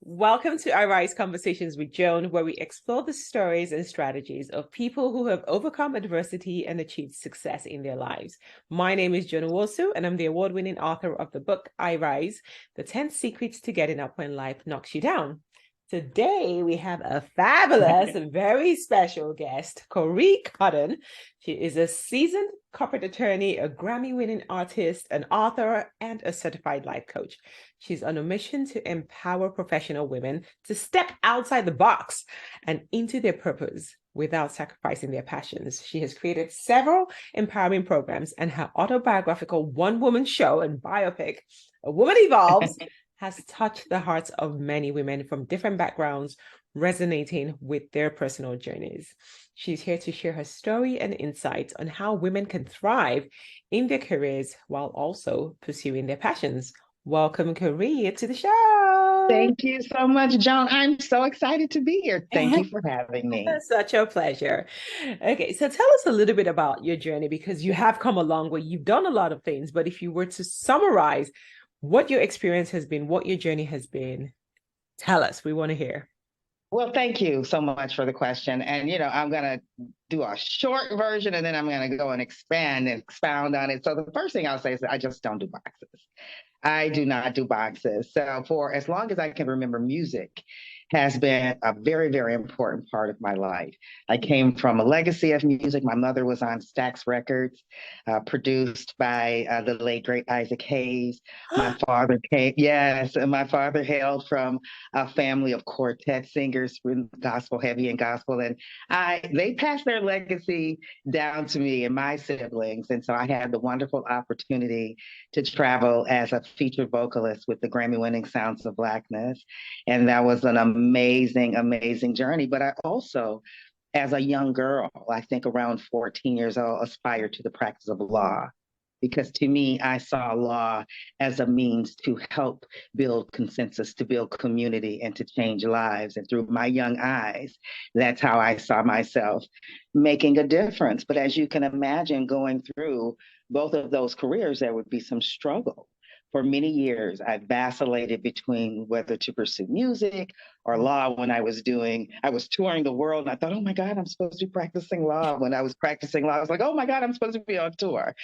Welcome to IRise Conversations with Joan, where we explore the stories and strategies of people who have overcome adversity and achieved success in their lives. My name is Joan Nwosu, and I'm the award-winning author of the book IRise, The 10 Secrets to Getting Up When Life Knocks You Down. Today, we have a fabulous, very special guest, Coré S. She is a seasoned corporate attorney, a Grammy-winning artist, an author, and a certified life coach. She's on a mission to empower professional women to step outside the box and into their purpose without sacrificing their passions. She has created several empowering programs, and her autobiographical one-woman show and biopic, A Woman Evolves, has touched the hearts of many women from different backgrounds, resonating with their personal journeys. She's here to share her story and insights on how women can thrive in their careers while also pursuing their passions. Welcome, Coré, to the show. Thank you so much, Joan. I'm so excited to be here. Thank you for having me. Such a pleasure. Okay, so tell us a little bit about your journey, because you have come a long way. You've done a lot of things, but if you were to summarize what your experience has been, what your journey has been, tell us. We want to hear. Well, thank you so much for the question. And, I'm going to do a short version and then I'm going to go and expand and expound on it. So the first thing I'll say is that I just don't do boxes. I do not do boxes. So for as long as I can remember, music has been a very, very important part of my life. I came from a legacy of music. My mother was on Stax Records, produced by the late great Isaac Hayes. My father my father hailed from a family of quartet singers, gospel heavy and gospel, and they passed their legacy down to me and my siblings. And so I had the wonderful opportunity to travel as a featured vocalist with the Grammy-winning Sounds of Blackness, and that was an amazing, amazing journey. But I also, as a young girl, I think around 14 years old, aspired to the practice of law. Because to me, I saw law as a means to help build consensus, to build community, and to change lives. And through my young eyes, that's how I saw myself making a difference. But as you can imagine, going through both of those careers, there would be some struggle. For many years, I vacillated between whether to pursue music or law. I was touring the world, and I thought, oh my God, I'm supposed to be practicing law. When I was practicing law, I was like, oh my God, I'm supposed to be on tour.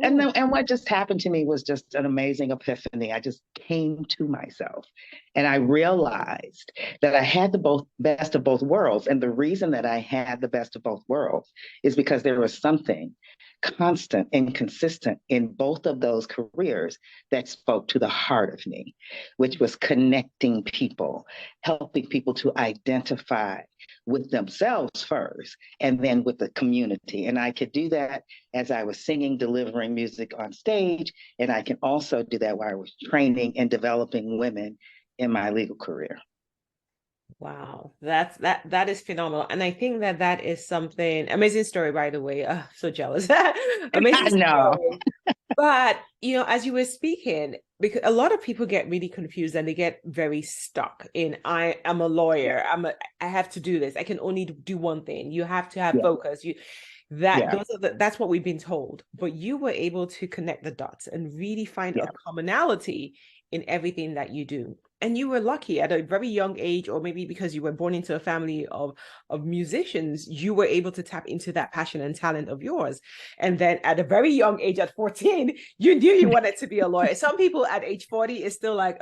And what just happened to me was just an amazing epiphany. I just came to myself and I realized that I had the best of both worlds. And the reason that I had the best of both worlds is because there was something constant and consistent in both of those careers that spoke to the heart of me, which was connecting people, helping people to identify with themselves first, and then with the community. And I could do that as I was singing, delivering music on stage, and I can also do that while I was training and developing women in my legal career. Wow, that is phenomenal, and I think that is something amazing story. By the way, so jealous, amazing I know. story. But as you were speaking, because a lot of people get really confused and they get very stuck in, I am a lawyer, I have to do this. I can only do one thing. You have to have focus. That's what we've been told. But you were able to connect the dots and really find a commonality in everything that you do. And you were lucky at a very young age, or maybe because you were born into a family of musicians, you were able to tap into that passion and talent of yours. And then at a very young age, at 14, you knew you wanted to be a lawyer. Some people at age 40 is still like,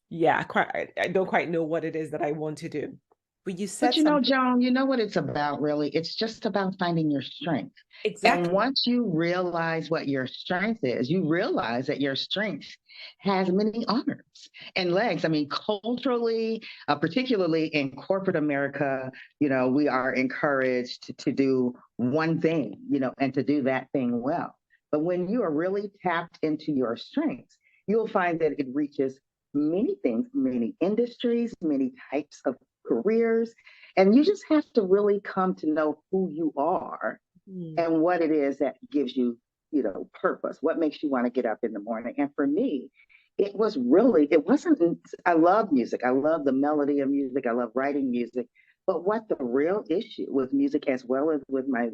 yeah, I don't quite know what it is that I want to do. But you said something. Joan, you know what it's about, really? It's just about finding your strength. Exactly. And once you realize what your strength is, you realize that your strength has many arms and legs. I mean, culturally, particularly in corporate America, we are encouraged to do one thing, and to do that thing well. But when you are really tapped into your strengths, you'll find that it reaches many things, many industries, many types of careers. And you just have to really come to know who you are and what it is that gives you, purpose, what makes you want to get up in the morning. And for me, it wasn't, I love music. I love the melody of music. I love writing music. But what the real issue with music, as well as with my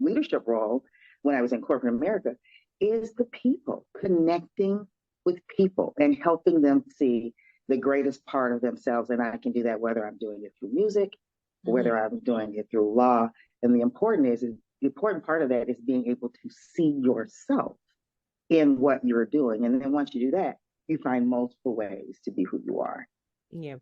leadership role when I was in corporate America, is the people, connecting with people and helping them see the greatest part of themselves. And I can do that whether I'm doing it through music, whether I'm doing it through law. And the important part of that is being able to see yourself in what you're doing. And then once you do that, you find multiple ways to be who you are. Yeah.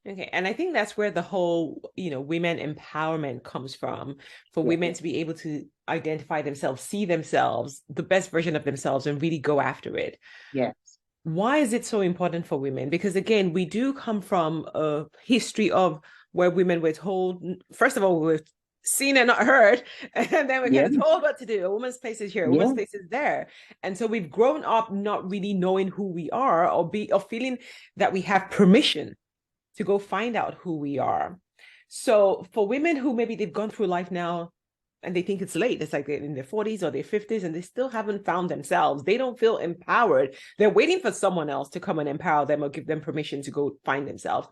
Okay. And I think that's where the whole, women empowerment comes from, for Yeah. women to be able to identify themselves, see themselves, the best version of themselves, and really go after it. Yes. Why is it so important for women? Because again, we do come from a history of where women were told, first of all, we were seen and not heard, and then we're kind of told what to do. A woman's place is here, a woman's place is there. And so we've grown up not really knowing who we are, or feeling that we have permission to go find out who we are. So for women who maybe they've gone through life now and they think it's late, it's like they're in their 40s or their 50s and they still haven't found themselves, they don't feel empowered, they're waiting for someone else to come and empower them or give them permission to go find themselves.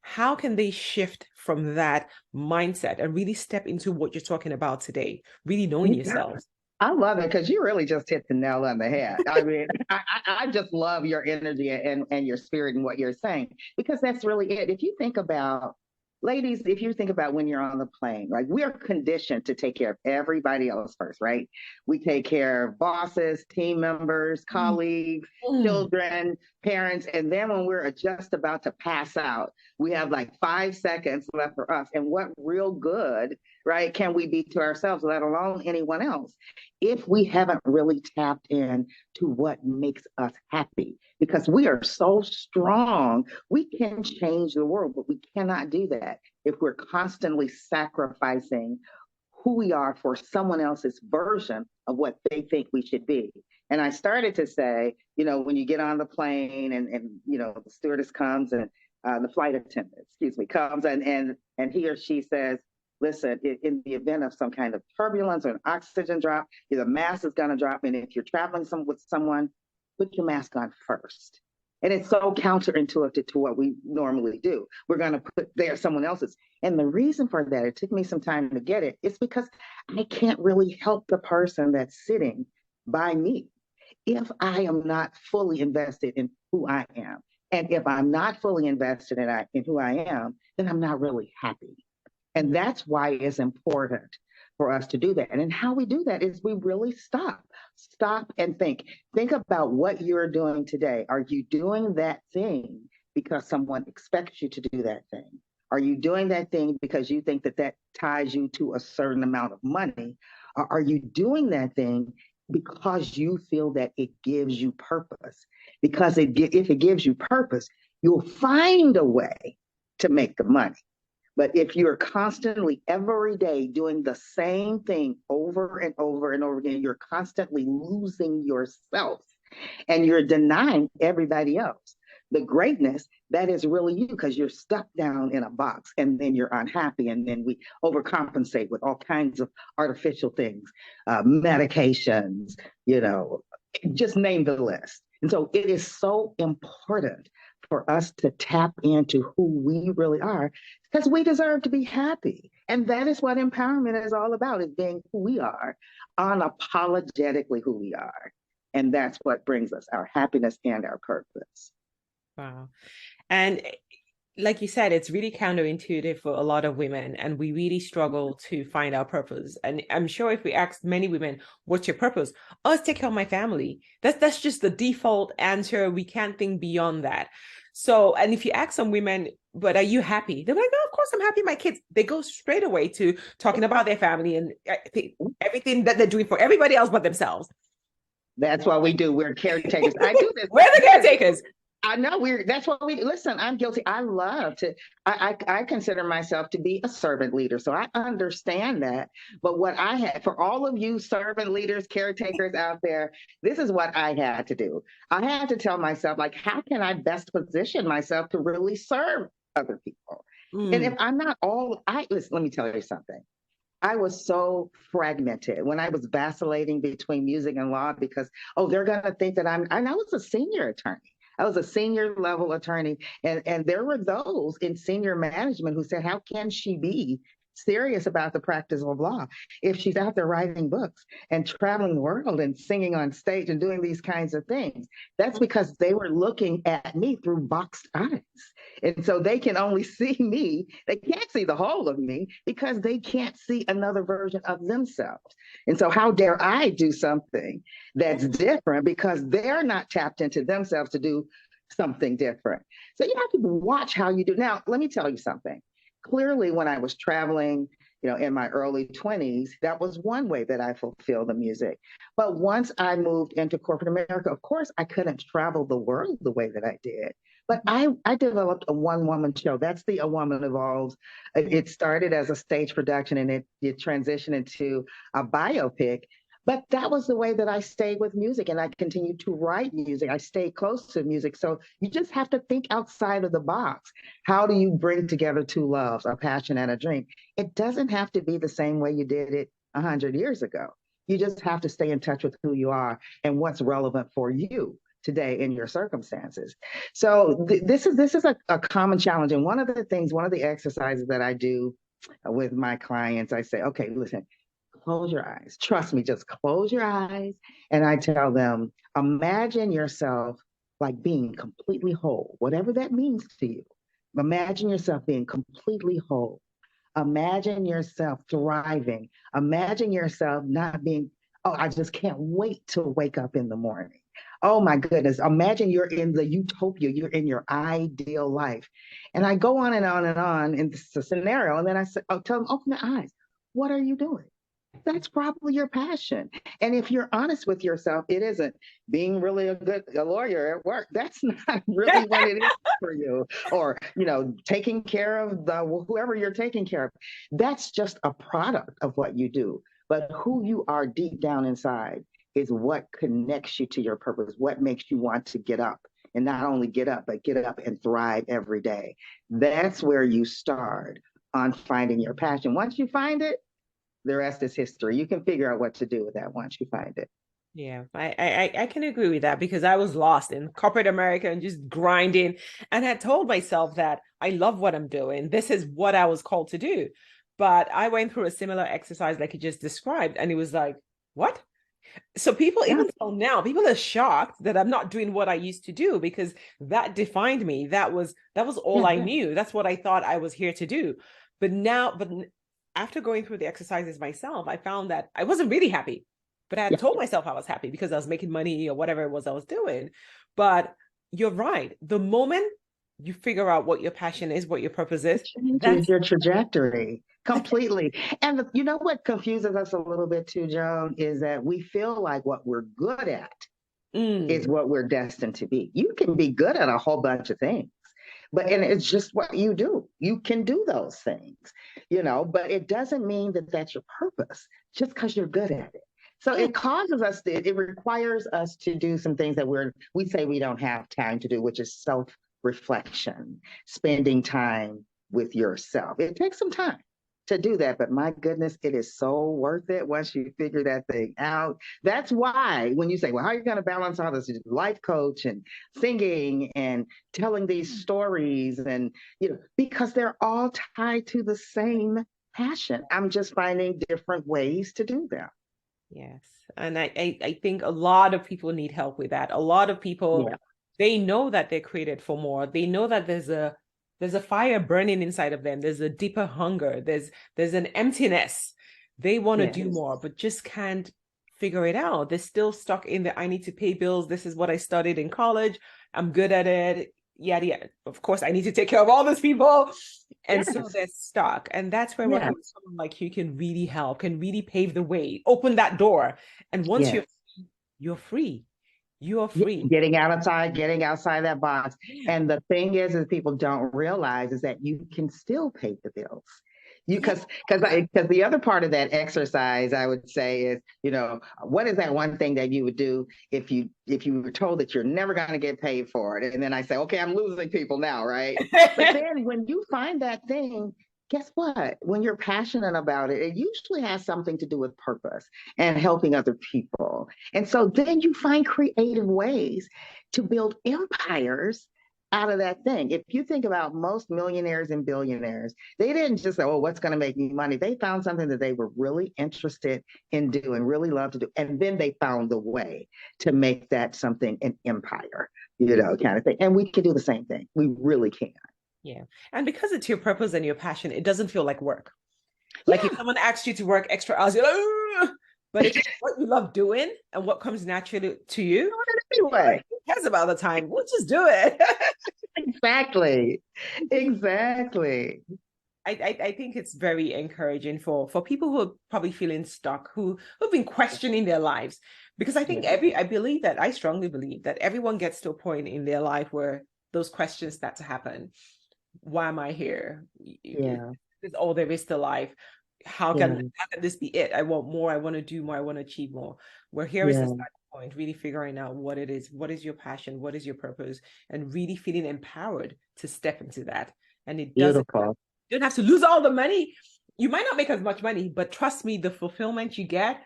How can they shift from that mindset and really step into what you're talking about today, really knowing yourselves? I love it, because you really just hit the nail on the head. I mean, I just love your energy and your spirit and what you're saying, because that's really it. If you think about, ladies, if you think about when you're on the plane, like, we're conditioned to take care of everybody else first, right? We take care of bosses, team members, colleagues, children, parents. And then when we're just about to pass out, we have like 5 seconds left for us. And what real good, right, can we be to ourselves, let alone anyone else, if we haven't really tapped in to what makes us happy? Because we are so strong, we can change the world, but we cannot do that if we're constantly sacrificing who we are for someone else's version of what they think we should be. And I started to say, when you get on the plane and the stewardess comes, and the flight attendant, comes, and he or she says, listen, in the event of some kind of turbulence or an oxygen drop, the mask is going to drop. And if you're traveling with someone, put your mask on first. And it's so counterintuitive to what we normally do. We're going to put there someone else's. And the reason for that, it took me some time to get it, is because I can't really help the person that's sitting by me if I am not fully invested in who I am. And if I'm not fully invested in who I am, then I'm not really happy. And that's why it's important for us to do that. And how we do that is we really stop and think about what you're doing today. Are you doing that thing because someone expects you to do that thing? Are you doing that thing because you think that ties you to a certain amount of money? Or are you doing that thing because you feel that it gives you purpose? Because if it gives you purpose, you'll find a way to make the money. But if you're constantly every day doing the same thing over and over and over again, you're constantly losing yourself and you're denying everybody else the greatness that is really you, because you're stuck down in a box, and then you're unhappy. And then we overcompensate with all kinds of artificial things, medications, just name the list. And so it is so important for us to tap into who we really are, because we deserve to be happy. And that is what empowerment is all about, is being who we are, unapologetically who we are. And that's what brings us our happiness and our purpose. Wow. And like you said, it's really counterintuitive for a lot of women, and we really struggle to find our purpose. And I'm sure if we ask many women, what's your purpose? Oh, it's take care of my family. That's just the default answer. We can't think beyond that. So, and if you ask some women, but are you happy? They're like, oh, of course I'm happy. My kids, they go straight away to talking about their family and everything that they're doing for everybody else but themselves. That's what we do. We're caretakers. I do this. We're the caretakers. I know that's what we listen. I'm guilty. I love to, I consider myself to be a servant leader. So I understand that. But what I had, for all of you servant leaders, caretakers out there, this is what I had to do. I had to tell myself, like, how can I best position myself to really serve other people? And if I'm not listen, let me tell you something. I was so fragmented when I was vacillating between music and law, because, they're going to think that and I was a senior attorney. I was a senior level attorney. And there were those in senior management who said, how can she be serious about the practice of law, if she's out there writing books and traveling the world and singing on stage and doing these kinds of things? That's because they were looking at me through boxed eyes. And so they can only see me. They can't see the whole of me because they can't see another version of themselves. And so how dare I do something that's different because they're not tapped into themselves to do something different. So you have to watch how you do. Now, let me tell you something. Clearly, when I was traveling, in my early 20s, that was one way that I fulfilled the music. But once I moved into corporate America, of course, I couldn't travel the world the way that I did. But I developed a one-woman show. That's the A Woman Evolves. It started as a stage production and it transitioned into a biopic. But that was the way that I stayed with music, and I continued to write music. I stayed close to music. So you just have to think outside of the box. How do you bring together two loves, a passion and a dream? It doesn't have to be the same way you did it 100 years ago. You just have to stay in touch with who you are and what's relevant for you today in your circumstances. So this is a common challenge. And one of the exercises that I do with my clients, I say, okay, listen, close your eyes. Trust me, just close your eyes. And I tell them, imagine yourself like being completely whole, whatever that means to you. Imagine yourself being completely whole. Imagine yourself thriving. Imagine yourself not being, oh, I just can't wait to wake up in the morning. Oh my goodness. Imagine you're in the utopia. You're in your ideal life. And I go on and on and on in this scenario. And then I'll tell them, open their eyes. What are you doing? That's probably your passion. And if you're honest with yourself, it isn't being really a lawyer at work. That's not really what it is for you. Or, taking care of whoever you're taking care of. That's just a product of what you do. But who you are deep down inside is what connects you to your purpose, what makes you want to get up. And not only get up, but get up and thrive every day. That's where you start on finding your passion. Once you find it, the rest is history. You can figure out what to do with that once you find it. Yeah, I can agree with that because I was lost in corporate America and just grinding, and had told myself that I love what I'm doing. This is what I was called to do. But I went through a similar exercise like you just described, and it was like, what? So people, even till now, people are shocked that I'm not doing what I used to do because that defined me. That was all I knew. That's what I thought I was here to do. But after going through the exercises myself, I found that I wasn't really happy, but I had told myself I was happy because I was making money or whatever it was I was doing. But you're right. The moment you figure out what your passion is, what your purpose is, that's your trajectory completely. And you know what confuses us a little bit too, Joan, is that we feel like what we're good at is what we're destined to be. You can be good at a whole bunch of things. And it's just what you do. You can do those things, but it doesn't mean that that's your purpose just because you're good at it. So it causes us, it requires us to do some things that we say we don't have time to do, which is self-reflection, spending time with yourself. It takes some time to do that, but my goodness, it is so worth it once you figure that thing out. That's why when you say, well, how are you going to balance all this life coach and singing and telling these stories, and because they're all tied to the same passion. I'm just finding different ways to do them. Yes. And I think a lot of people need help with that. A lot of people, they know that they're created for more. They know that there's a fire burning inside of them. There's a deeper hunger. There's an emptiness. They want to do more, but just can't figure it out. They're still stuck in the, I need to pay bills. This is what I studied in college. I'm good at it. Yeah. Of course, I need to take care of all these people. And so they're stuck. And that's where working with someone like you can really help, can really pave the way, open that door. And once you're free. You are free. Getting outside that box. And the thing is people don't realize is that you can still pay the bills. Because the other part of that exercise, I would say, is, what is that one thing that you would do if you were told that you're never going to get paid for it? And then I say, okay, I'm losing people now, right? But then when you find that thing, guess what? When you're passionate about it, it usually has something to do with purpose and helping other people. And so then you find creative ways to build empires out of that thing. If you think about most millionaires and billionaires, they didn't just say, oh, what's going to make me money? They found something that they were really interested in doing, really love to do. And then they found the way to make that something an empire, kind of thing. And we can do the same thing. We really can. Yeah. And because it's your purpose and your passion, it doesn't feel like work. Yeah. Like if someone asks you to work extra hours, you're like, "Ugh." But if it's what you love doing and what comes naturally to you, Anyway. who cares about the time? We'll just do it. Exactly. Exactly. I think it's very encouraging for people who are probably feeling stuck, who've been questioning their lives. Because I think I strongly believe that everyone gets to a point in their life where those questions start to happen. Why am I here? Yeah. Is all there is to life. How can this be it? I want more. I want to do more. I want to achieve more. Where here is the starting point, really figuring out what it is. What is your passion? What is your purpose? And really feeling empowered to step into that. And it doesn't, you don't have to lose all the money. You might not make as much money, but trust me, the fulfillment you get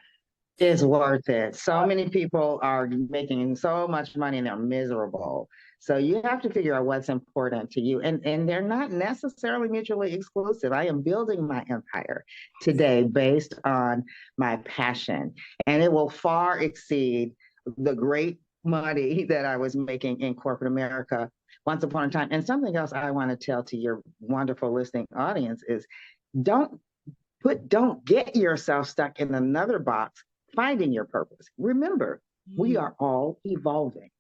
is worth it. So many people are making so much money and they're miserable. So you have to figure out what's important to you. And they're not necessarily mutually exclusive. I am building my empire today based on my passion. And it will far exceed the great money that I was making in corporate America once upon a time. And something else I want to tell to your wonderful listening audience is don't get yourself stuck in another box finding your purpose. Remember, we are all evolving.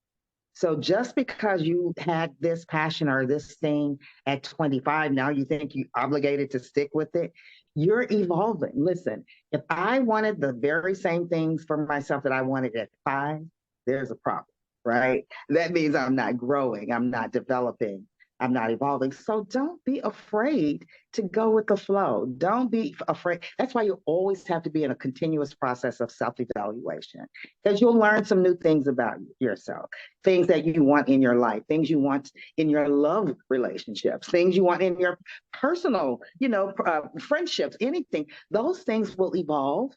So just because you had this passion or this thing at 25, now you think you're obligated to stick with it. You're evolving. Listen, if I wanted the very same things for myself that I wanted at 5, there's a problem, right? That means I'm not growing, I'm not developing, I'm not evolving. So don't be afraid to go with the flow. Don't be afraid. That's why you always have to be in a continuous process of self-evaluation, because you'll learn some new things about yourself, things that you want in your life, things you want in your love relationships, things you want in your personal, friendships, anything. Those things will evolve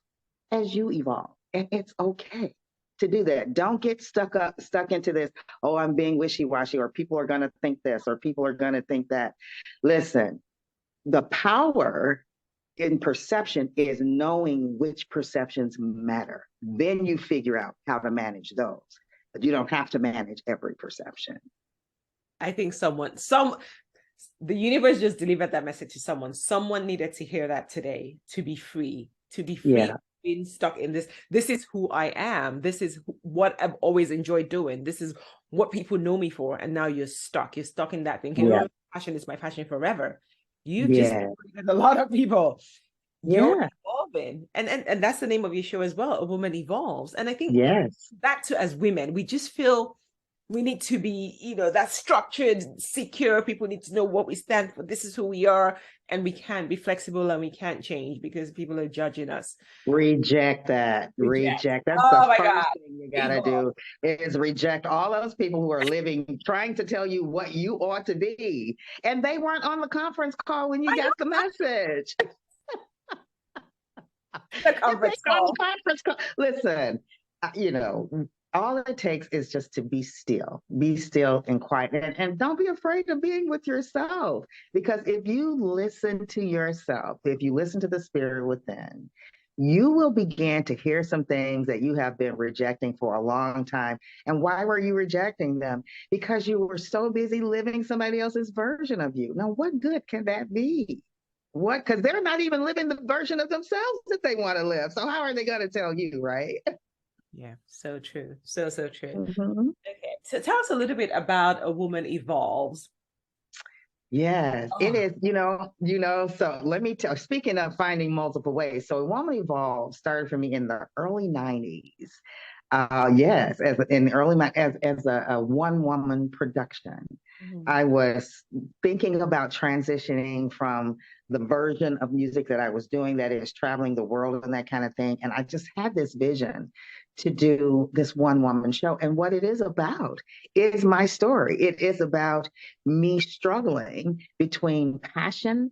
as you evolve. And it's okay to do that. Don't get stuck into this, oh, I'm being wishy-washy, or people are going to think this, or people are going to think that. Listen, the power in perception is knowing which perceptions matter. Then you figure out how to manage those. But you don't have to manage every perception. I think the universe just delivered that message to someone. Someone needed to hear that today, to be free, being stuck in this. This is who I am. This is what I've always enjoyed doing. This is what people know me for. And now you're stuck. You're stuck in that thinking, oh, passion is my passion forever. You just a lot of people. You're evolving. And that's the name of your show as well, A Woman Evolves. And I think back to as women, we just feel we need to be, that structured, secure. People need to know what we stand for. This is who we are. And we can't be flexible and we can't change because people are judging us. Reject that. Reject. That's the first thing you got to do is reject all those people who are living, trying to tell you what you ought to be. And they weren't on the conference call when you got the message. The conference call. Listen, all it takes is just to be still and quiet, and don't be afraid of being with yourself. Because if you listen to yourself, if you listen to the spirit within, you will begin to hear some things that you have been rejecting for a long time. And why were you rejecting them? Because you were so busy living somebody else's version of you. Now, what good can that be? What? Because they're not even living the version of themselves that they want to live. So how are they going to tell you, right? Yeah, so true. So true. Okay, so tell us a little bit about A Woman Evolves. Yes, it is, so let me tell, speaking of finding multiple ways. So A Woman Evolves started for me in the early 90s. Yes, as a one-woman production. I was thinking about transitioning from the version of music that I was doing, that is traveling the world and that kind of thing. And I just had this vision to do this one-woman show. And what it is about is my story. It is about me struggling between passion,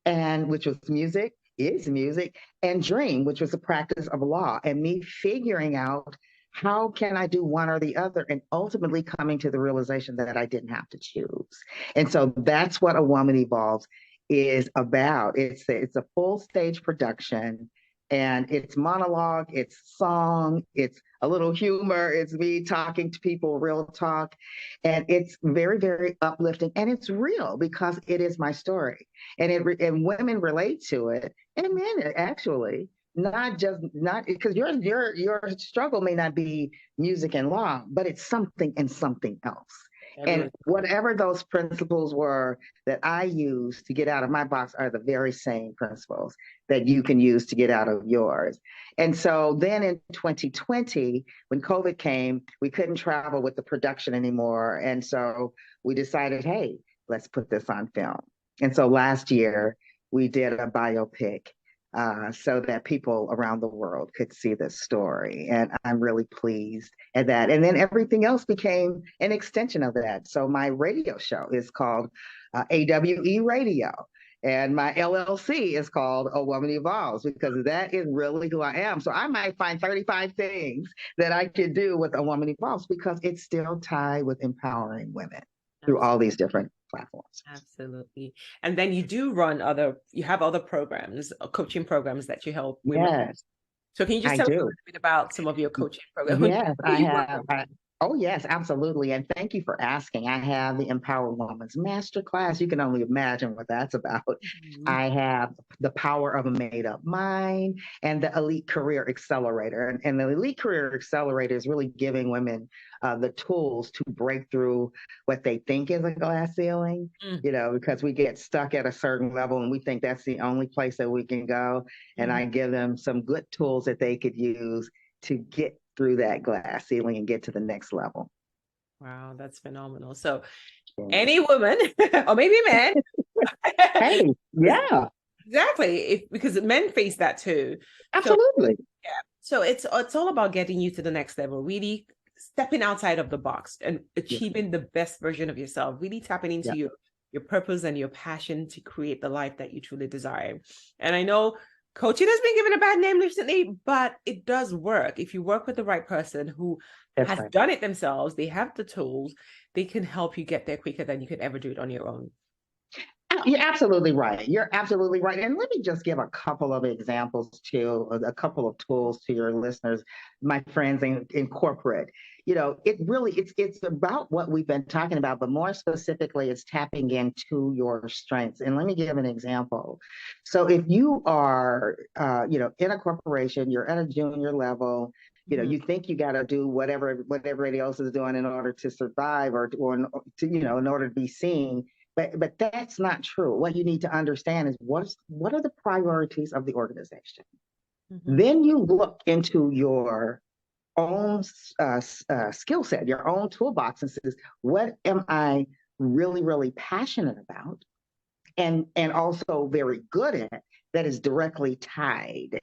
which was music, and dream, which was the practice of law, and me figuring out how can I do one or the other? And ultimately coming to the realization that I didn't have to choose. And so that's what A Woman Evolves is about. It's a full stage production, and it's monologue, it's song, it's a little humor, it's me talking to people, real talk. And it's very, very uplifting, and it's real because it is my story. And women relate to it, and men actually, not because your struggle may not be music and law, but it's something and something else. And Everyone. whatever those principles were that I used to get out of my box are the very same principles that you can use to get out of yours. And so then in 2020, when COVID came, we couldn't travel with the production anymore. And so we decided, hey, let's put this on film. And so last year, we did a biopic so that people around the world could see this story. And I'm really pleased at that. And then everything else became an extension of that. So my radio show is called AWE Radio. And my LLC is called A Woman Evolves because that is really who I am. So I might find 35 things that I could do with A Woman Evolves because it's still tied with empowering women through all these different platforms. Absolutely. And then you have other programs, coaching programs that you help women. Yes. So can you just tell us a little bit about some of your coaching programs? Yes, I have. Oh, yes, absolutely. And thank you for asking. I have the Empower Woman's Masterclass. You can only imagine what that's about. Mm-hmm. I have the Power of a Made Up Mind and the Elite Career Accelerator. And the Elite Career Accelerator is really giving women the tools to break through what they think is a glass ceiling, because we get stuck at a certain level and we think that's the only place that we can go. And I give them some good tools that they could use to get through that glass ceiling and get to the next level. Wow, that's phenomenal. So any woman or maybe man. Hey, yeah. Exactly. Because men face that too. Absolutely. So it's all about getting you to the next level, really stepping outside of the box and achieving the best version of yourself, really tapping into your purpose and your passion to create the life that you truly desire. And I know coaching has been given a bad name recently, but it does work. If you work with the right person who has done it themselves, they have the tools, they can help you get there quicker than you could ever do it on your own. You're absolutely right. You're absolutely right. And let me just give a couple of examples a couple of tools to your listeners, my friends in corporate. It's about what we've been talking about, but more specifically, it's tapping into your strengths. And let me give an example. So if you are, in a corporation, you're at a junior level, you think you got to do whatever everybody else is doing in order to survive or in order to be seen. But that's not true. What you need to understand is what are the priorities of the organization. Then you look into your own skill set, your own toolbox, and says, what am I really, really passionate about, and also very good at that is directly tied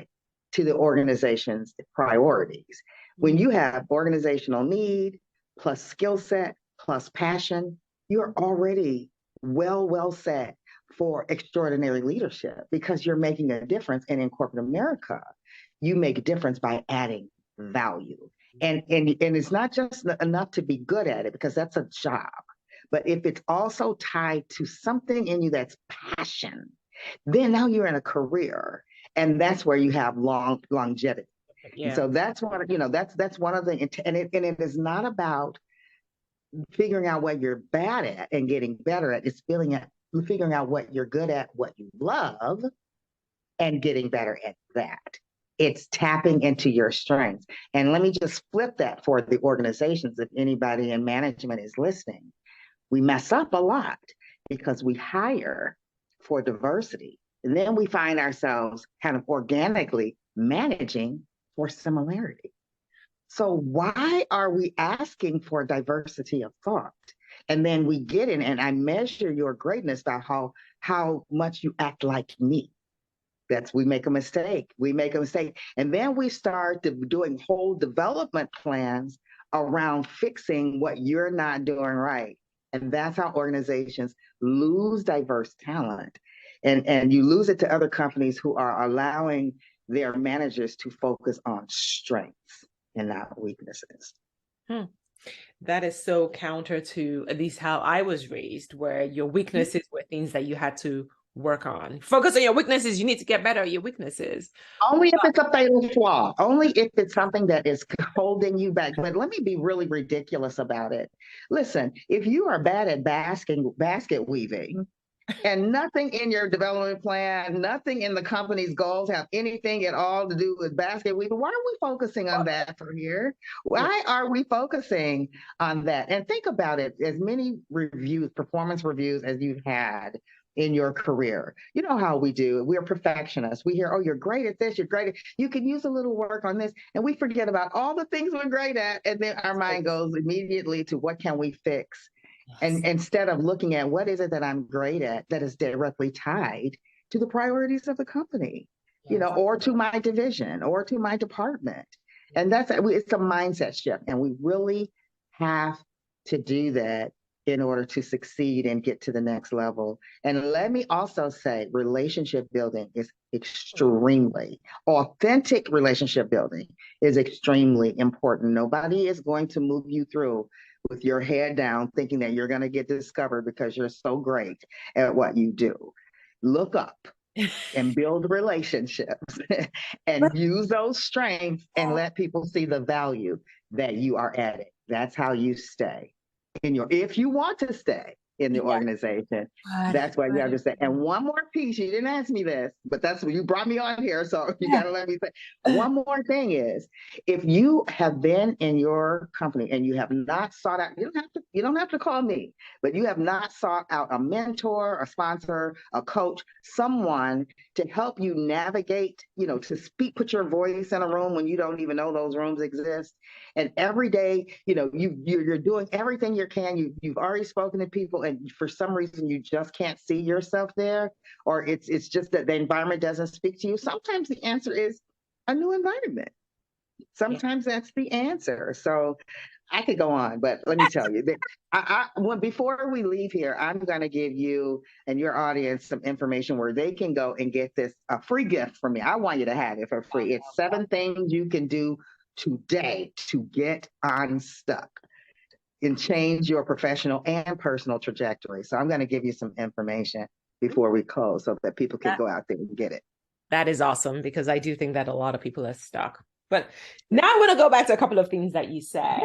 to the organization's priorities. When you have organizational need plus skill set plus passion, you're already well set for extraordinary leadership because you're making a difference. And in corporate America, you make a difference by adding value. And it's not just enough to be good at it because that's a job. But if it's also tied to something in you that's passion, then now you're in a career, and that's where you have longevity. Yeah. And so that's that's one of the, and it is not about figuring out what you're bad at and getting better at. It's figuring out what you're good at, what you love, and getting better at that. It's tapping into your strengths. And let me just flip that for the organizations. If anybody in management is listening, we mess up a lot because we hire for diversity. And then we find ourselves kind of organically managing for similarity. So why are we asking for diversity of thought? And then we get in, and I measure your greatness by how much you act like me. We make a mistake. And then we start doing whole development plans around fixing what you're not doing right. And that's how organizations lose diverse talent. And you lose it to other companies who are allowing their managers to focus on strengths. and not weaknesses. Hmm. That is so counter to at least how I was raised, where your weaknesses were things that you had to work on. Focus on your weaknesses. You need to get better at your weaknesses. Only if it's a fatal flaw, only if it's something that is holding you back. But let me be really ridiculous about it. Listen, if you are bad at basket weaving, and nothing in your development plan, nothing in the company's goals have anything at all to do with basket weaving. Why are we focusing on that for here? Why are we focusing on that? And think about it, as many reviews, performance reviews as you've had in your career. You know how we do. We're perfectionists. We hear, oh, you're great at this, you're great at, you can use a little work on this. And we forget about all the things we're great at. And then our mind goes immediately to what can we fix? And instead of looking at what is it that I'm great at that is directly tied to the priorities of the company, you know, or to my division or to my department. And it's a mindset shift. And we really have to do that in order to succeed and get to the next level. And let me also say, relationship building is extremely, authentic relationship building is extremely important. Nobody is going to move you through with your head down, thinking that you're going to get discovered because you're so great at what you do. Look up and build relationships and use those strengths and let people see the value that you are adding. That's how you stay if you want to stay in the organization. That's what you have to say. And one more piece, you didn't ask me this, but that's what you brought me on here, so you got to let me say. One more thing is, if you have been in your company and you have not sought out, you don't have to call me, but you have not sought out a mentor, a sponsor, a coach, someone to help you navigate, to put your voice in a room when you don't even know those rooms exist. And every day, you're doing everything you can. You've already spoken to people, and for some reason you just can't see yourself there, or it's just that the environment doesn't speak to you. Sometimes the answer is a new environment. Sometimes that's the answer. So I could go on, but let me tell you that before we leave here, I'm going to give you and your audience some information where they can go and get a free gift from me. I want you to have it for free. It's 7 things you can do today to get unstuck and change your professional and personal trajectory. So I'm going to give you some information before we close so that people can go out there and get it. That is awesome, because I do think that a lot of people are stuck. But now I want to go back to a couple of things that you said.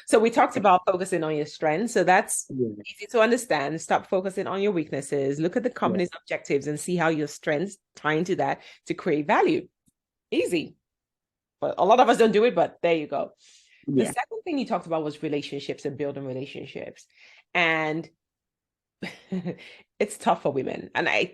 So we talked about focusing on your strengths. So that's easy to understand. Stop focusing on your weaknesses. Look at the company's objectives and see how your strengths tie into that to create value. Easy. But a lot of us don't do it, but there you go. The second thing you talked about was relationships and building relationships. And it's tough for women. And I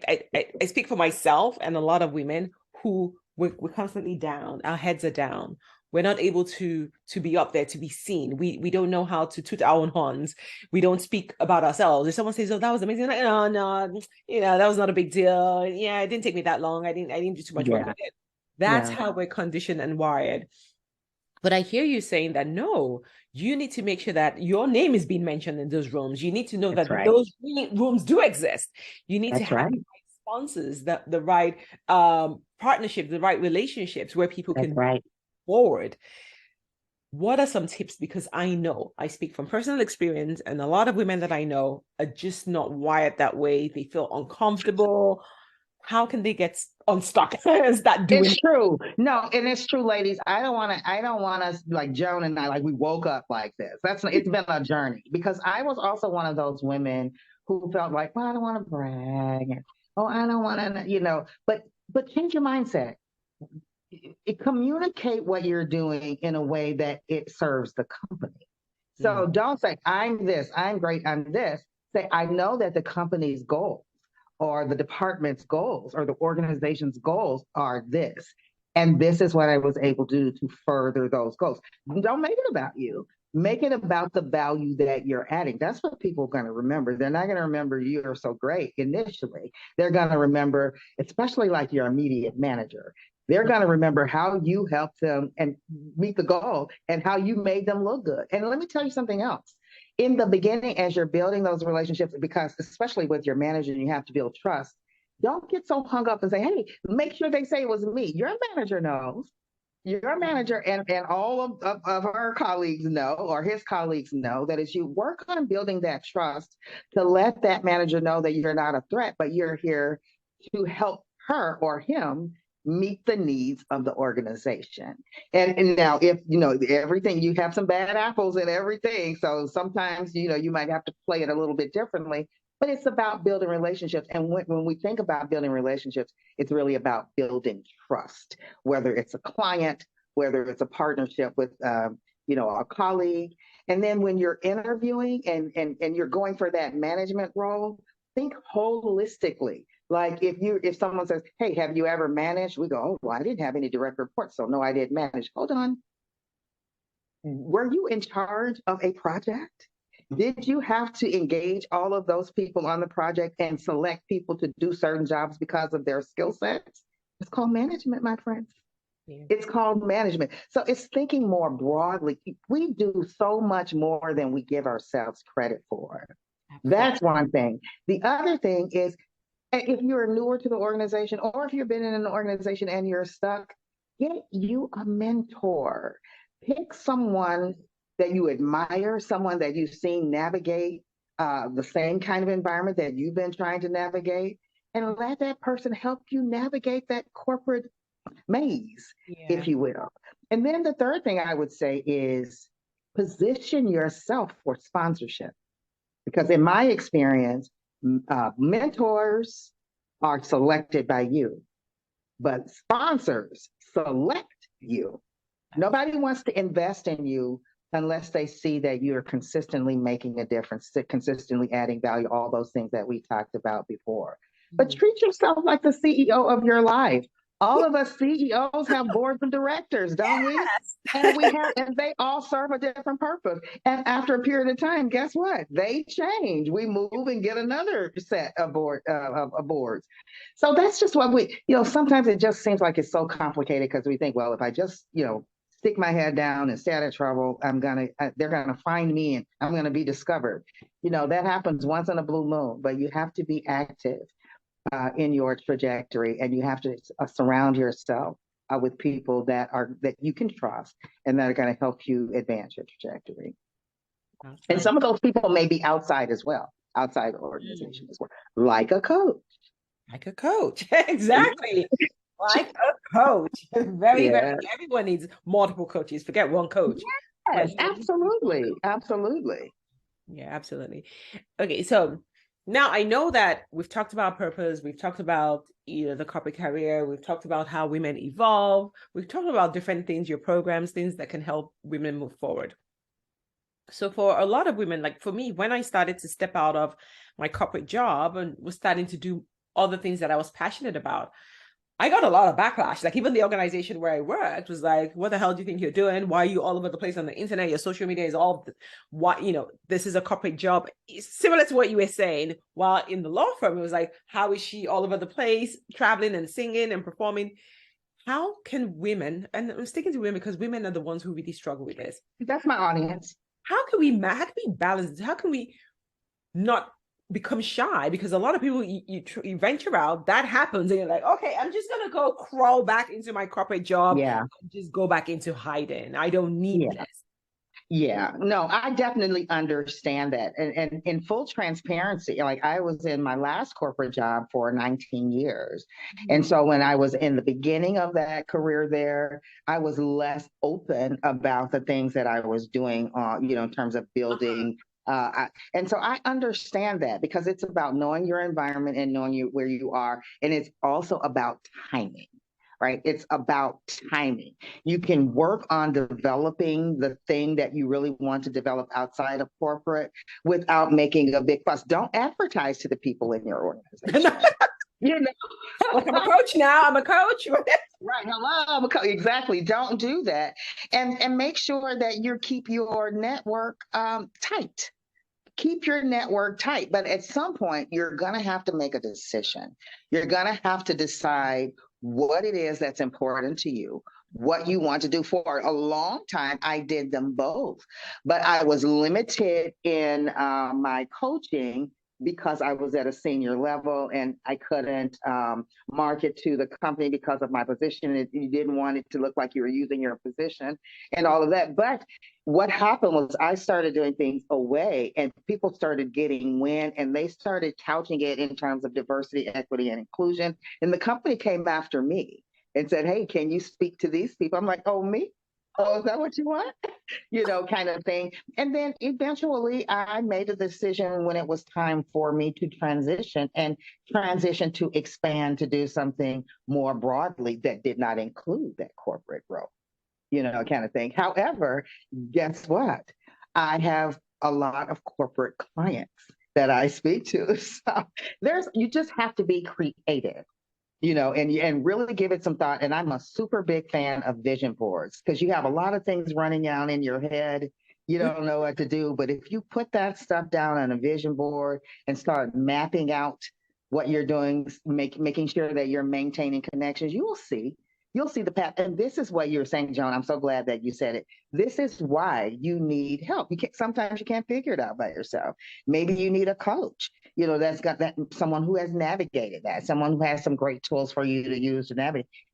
speak for myself and a lot of women who we're constantly down. Our heads are down. We're not able to be up there, to be seen. We don't know how to toot our own horns. We don't speak about ourselves. If someone says, "Oh, that was amazing," like, "No, that was not a big deal. Yeah, it didn't take me that long. I didn't do too much work on it." That's how we're conditioned and wired. But I hear you saying that, no, you need to make sure that your name is being mentioned in those rooms. You need to know that those rooms do exist. You need to have the right sponsors, the right partnerships, the right relationships where people can move forward. What are some tips? Because I know, I speak from personal experience, and a lot of women that I know are just not wired that way. They feel uncomfortable. How can they get unstuck? Is that doing? It's true. No, and it's true, ladies. I don't want us like Joan and I, like we woke up like this. It's been a journey, because I was also one of those women who felt like, well, I don't want to brag. And, oh, I don't want to, but change your mindset. Communicate what you're doing in a way that it serves the company. So don't say, I'm this, I'm great, I'm this. Say, I know that the company's goals or the department's goals or the organization's goals are this. And this is what I was able to do to further those goals. Don't make it about you. Make it about the value that you're adding. That's what people are going to remember. They're not going to remember you're so great initially. They're going to remember, especially like your immediate manager. They're going to remember how you helped them and meet the goal and how you made them look good. And let me tell you something else. In the beginning, as you're building those relationships, because especially with your manager, you have to build trust. Don't get so hung up and say, hey, make sure they say it was me. Your manager knows. Your manager and all of her colleagues know, or his colleagues know, that as you work on building that trust, to let that manager know that you're not a threat, but you're here to help her or him meet the needs of the organization. And now, if you know everything, you have some bad apples and everything. So sometimes, you might have to play it a little bit differently. But it's about building relationships. And when we think about building relationships, it's really about building trust, whether it's a client, whether it's a partnership with, a colleague. And then when you're interviewing and you're going for that management role, think holistically. Like if someone says, "Hey, have you ever managed?" We go, "Oh, well, I didn't have any direct reports, so no, I didn't manage." Hold on. Were you in charge of a project? Did you have to engage all of those people on the project and select people to do certain jobs because of their skill sets? It's called management, my friends. Yeah. It's called management. So it's thinking more broadly. We do so much more than we give ourselves credit for. Absolutely. That's one thing. The other thing is, if you're newer to the organization, or if you've been in an organization and you're stuck, get you a mentor. Pick someone that you admire, someone that you've seen navigate the same kind of environment that you've been trying to navigate, and let that person help you navigate that corporate maze, if you will. And then the third thing I would say is position yourself for sponsorship. Because in my experience, mentors are selected by you, but sponsors select you. Nobody wants to invest in you unless they see that you're consistently making a difference, consistently adding value, all those things that we talked about before. But treat yourself like the CEO of your life. All of us CEOs have boards of directors, don't we? And they all serve a different purpose. And after a period of time, guess what? They change. We move and get another set of boards. So that's just what sometimes it just seems like it's so complicated because we think, well, if I just, stick my head down and stay out of trouble, they're gonna find me and I'm gonna be discovered. That happens once in a blue moon, but you have to be active in your trajectory, and you have to surround yourself with people that you can trust and that are going to help you advance your trajectory. Okay. And some of those people may be outside as well, outside the organization as well, like a coach. Like a coach, exactly. Like a coach. Very, everyone needs multiple coaches. Forget one coach. Yes, absolutely. Absolutely. Yeah, absolutely. Okay, so now I know that we've talked about purpose, we've talked about the corporate career, we've talked about how women evolve, we've talked about different things, your programs, things that can help women move forward. So for a lot of women, like for me, when I started to step out of my corporate job and was starting to do other things that I was passionate about, I got a lot of backlash. Like even the organization where I worked was like, what the hell do you think you're doing? Why are you all over the place on the internet? Your social media is all, this is a corporate job. It's similar to what you were saying. While in the law firm, it was like, how is she all over the place, traveling and singing and performing? How can women, and I'm sticking to women because women are the ones who really struggle with this. That's my audience. How can we balance this? How can we not become shy? Because a lot of people, you venture out, that happens, and you're like, okay, I'm just gonna go crawl back into my corporate job, just go back into hiding. I don't need this. Yeah, no, I definitely understand that. And in full transparency, like I was in my last corporate job for 19 years. And so when I was in the beginning of that career there, I was less open about the things that I was doing, in terms of building. And so I understand that, because it's about knowing your environment and knowing where you are. And it's also about timing. Right? It's about timing. You can work on developing the thing that you really want to develop outside of corporate without making a big fuss. Don't advertise to the people in your organization. Like I'm a coach now. I'm a coach. Right. Hello. I'm a coach. Exactly. Don't do that. And make sure that you keep your network tight. Keep your network tight. But at some point, you're going to have to make a decision. You're going to have to decide what it is that's important to you, what you want to do. For a long time, I did them both, but I was limited in my coaching because I was at a senior level and I couldn't market to the company because of my position. You didn't want it to look like you were using your position and all of that. But what happened was I started doing things away and people started getting wind and they started couching it in terms of diversity, equity, and inclusion. And the company came after me and said, hey, can you speak to these people? I'm like, oh, me? Oh, is that what you want? Kind of thing. And then eventually I made a decision when it was time for me to transition to expand to do something more broadly that did not include that corporate growth, kind of thing. However, guess what? I have a lot of corporate clients that I speak to. So you just have to be creative, and really give it some thought. And I'm a super big fan of vision boards because you have a lot of things running down in your head. You don't know what to do. But if you put that stuff down on a vision board and start mapping out what you're doing, making sure that you're maintaining connections, you'll see the path. And this is what you're saying, Joan. I'm so glad that you said it. This is why you need help. Sometimes you can't figure it out by yourself. Maybe you need a coach, that's got that, someone who has navigated that, someone who has some great tools for you to use to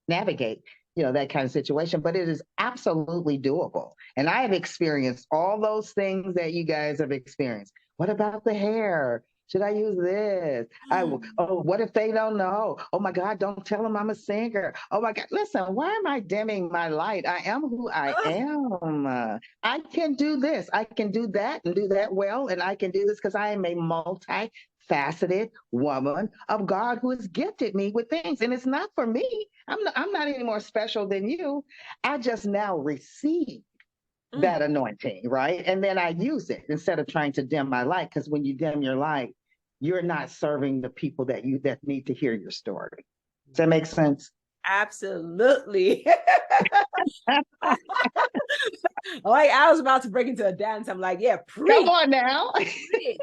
navigate, that kind of situation. But it is absolutely doable. And I have experienced all those things that you guys have experienced. What about the hair? Should I use this? What if they don't know? Oh my God, don't tell them I'm a singer. Oh my God, listen, why am I dimming my light? I am who I am. I can do this. I can do that and do that well. And I can do this because I am a multifaceted woman of God who has gifted me with things. And it's not for me. I'm not any more special than you. I just now receive that anointing, right? And then I use it instead of trying to dim my light. Because when you dim your light, you're not serving the people that need to hear your story. Does that make sense? Absolutely. Like I was about to break into a dance. I'm like, yeah, preach. Come on now.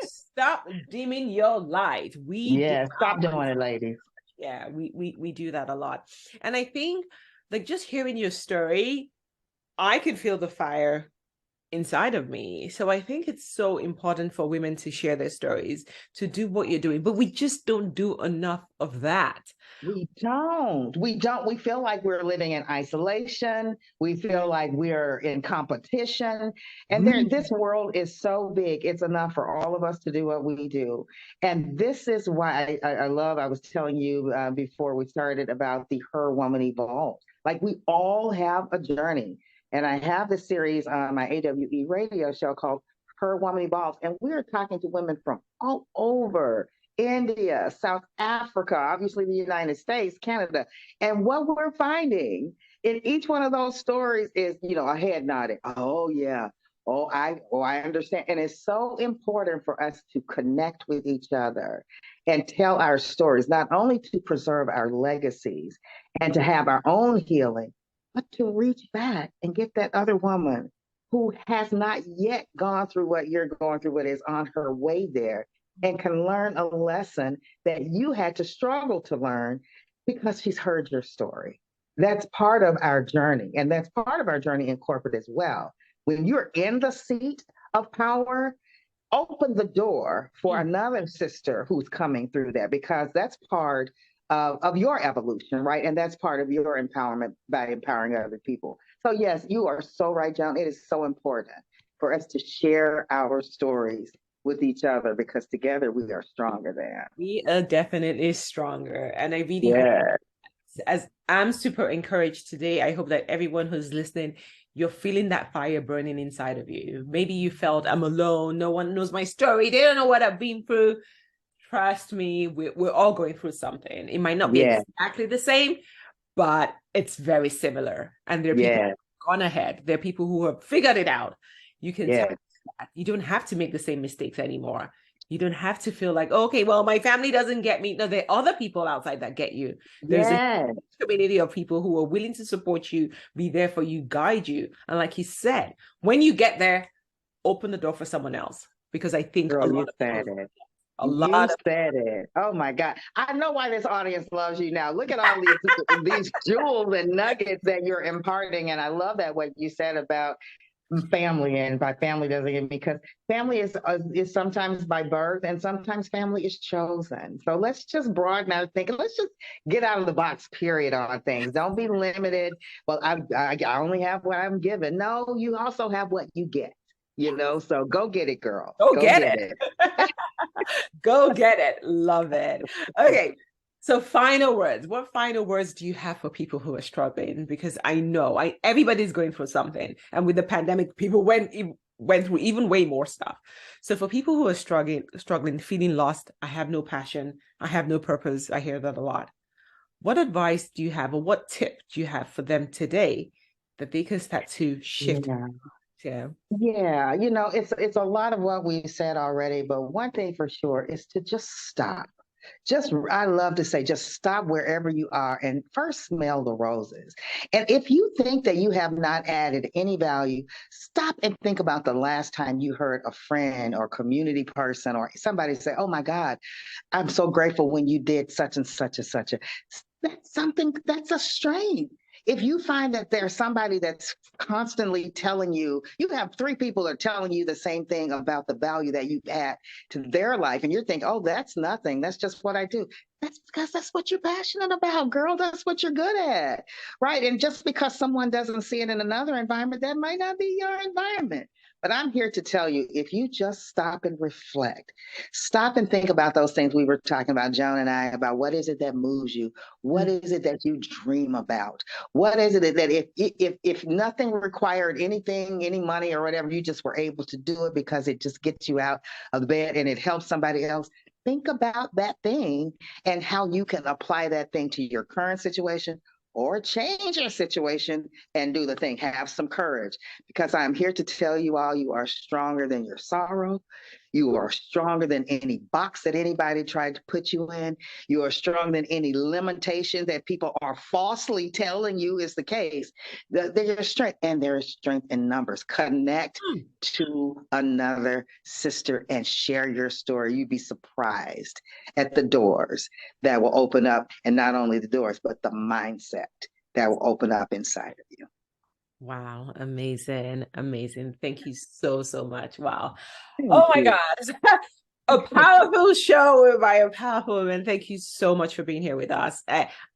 Stop dimming your light. Stop doing it, ladies. Yeah, we do that a lot. And I think like just hearing your story, I could feel the fire inside of me. So I think it's so important for women to share their stories, to do what you're doing, but we just don't do enough of that. We don't. We feel like we're living in isolation. We feel like we're in competition. And this world is so big. It's enough for all of us to do what we do. And this is why I was telling you before we started about the Her Woman Evolved. Like we all have a journey. And I have this series on my AWE radio show called Her Woman Evolves. And we're talking to women from all over India, South Africa, obviously the United States, Canada. And what we're finding in each one of those stories is, a head nodding. Oh, yeah. I understand. And it's so important for us to connect with each other and tell our stories, not only to preserve our legacies and to have our own healing, but to reach back and get that other woman who has not yet gone through what you're going through, but is on her way there and can learn a lesson that you had to struggle to learn because she's heard your story. That's part of our journey. And that's part of our journey in corporate as well. When you're in the seat of power, open the door for another sister who's coming through there, because that's part of your evolution, right? And that's part of your empowerment by empowering other people. So yes, you are so right, Joan. It is so important for us to share our stories with each other, because together we are stronger than. We are definitely stronger. And I really hope, as I'm super encouraged today, I hope that everyone who's listening, you're feeling that fire burning inside of you. Maybe you felt I'm alone. No one knows my story. They don't know what I've been through. Trust me, we're all going through something. It might not be exactly the same, but it's very similar. And there are people who have gone ahead. There are people who have figured it out. You can tell that. You don't have to make the same mistakes anymore. You don't have to feel like, okay, well, my family doesn't get me. No, there are other people outside that get you. There's a community of people who are willing to support you, be there for you, guide you. And like he said, when you get there, open the door for someone else. Because I think Girl, you said it. Oh my God. I know why this audience loves you now. Look at all these jewels and nuggets that you're imparting. And I love that what you said about family, and by family doesn't mean, because family is sometimes by birth and sometimes family is chosen. So let's just broaden our thinking. Let's just get out of the box, period, on things. Don't be limited. Well, I only have what I'm given. No, you also have what you get. So go get it, girl. Go Go get get it. it. Go get it. Love it. Okay. So final words. What final words do you have for people who are struggling? Because I know everybody's going through something. And with the pandemic, people went through even way more stuff. So for people who are struggling, feeling lost, I have no passion, I have no purpose. I hear that a lot. What advice do you have, or what tip do you have for them today that they can start to shift? Yeah. Yeah. Yeah, it's a lot of what we've said already, but one thing for sure is to just stop. I love to say, just stop wherever you are and first smell the roses. And if you think that you have not added any value, stop and think about the last time you heard a friend or community person or somebody say, "Oh my God, I'm so grateful when you did such and such and such." That's something, that's a strength. If you find that there's somebody that's constantly telling you, you have three people that are telling you the same thing about the value that you add to their life, and you're thinking, "Oh, that's nothing. That's just what I do." That's because that's what you're passionate about, girl. That's what you're good at. Right. And just because someone doesn't see it in another environment, that might not be your environment. But I'm here to tell you, if you just stop and reflect, stop and think about those things we were talking about, Joan and I, about what is it that moves you? What is it that you dream about? What is it that if nothing required anything, any money or whatever, you just were able to do it because it just gets you out of the bed and it helps somebody else? Think about that thing and how you can apply that thing to your current situation or change your situation and do the thing. Have some courage, because I'm here to tell you all, you are stronger than your sorrow. You are stronger than any box that anybody tried to put you in. You are stronger than any limitation that people are falsely telling you is the case. There's strength, and there is strength in numbers. Connect to another sister and share your story. You'd be surprised at the doors that will open up, and not only the doors, but the mindset that will open up inside of you. Wow, amazing, amazing. Thank you so, so much. Wow. Oh Thank my you. God. A powerful show by a powerful woman. Thank you so much for being here with us.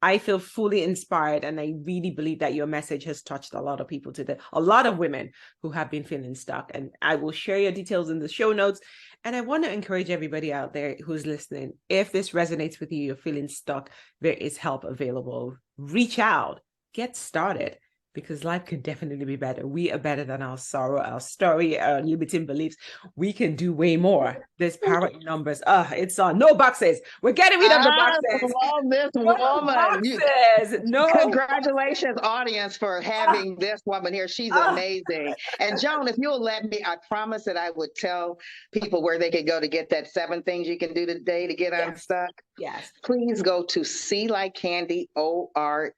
I feel fully inspired, and I really believe that your message has touched a lot of people today, a lot of women who have been feeling stuck. And I will share your details in the show notes. And I want to encourage everybody out there who's listening, if this resonates with you, you're feeling stuck, there is help available. Reach out, get started, because life can definitely be better. We are better than our sorrow, our story, our limiting beliefs. We can do way more. There's power in numbers. It's on. No boxes. We're getting rid of the boxes. I love this No woman. boxes. No. Congratulations, audience, for having this woman here. She's amazing. And Joan, if you'll let me, I promise that I would tell people where they could go to get that 7 things you can do today to get unstuck. Yes. Please go to C like Candy, ORES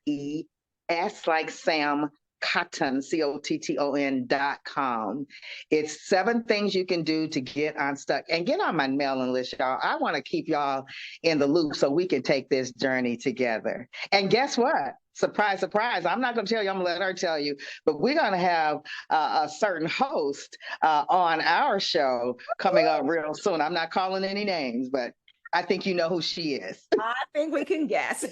like Sam, Cotton, COTTON.com. It's 7 things you can do to get unstuck. And get on my mailing list, y'all. I want to keep y'all in the loop so we can take this journey together. And guess what? Surprise, surprise. I'm not going to tell you, I'm going to let her tell you, but we're going to have a certain host on our show coming up real soon. I'm not calling any names, but I think you know who she is. I think we can guess.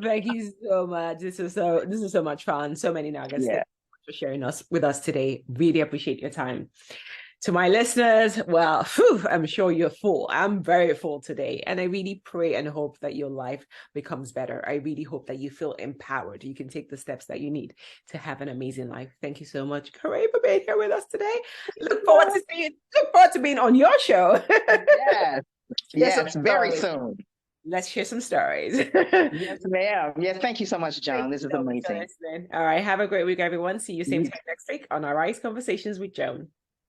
Thank you so much. This is so much fun. So many nuggets. Yeah. Thank you for sharing with us today. Really appreciate your time. To my listeners, well, I'm sure you're full. I'm very full today. And I really pray and hope that your life becomes better. I really hope that you feel empowered. You can take the steps that you need to have an amazing life. Thank you so much, Coré, for being here with us today. Look forward to being on your show. Yes. Yes, very soon. Let's share some stories. Yes, ma'am. Yes, thank you so much, Joan. This is amazing. All right. Have a great week, everyone. See you same time next week on IRise Conversations with Joan.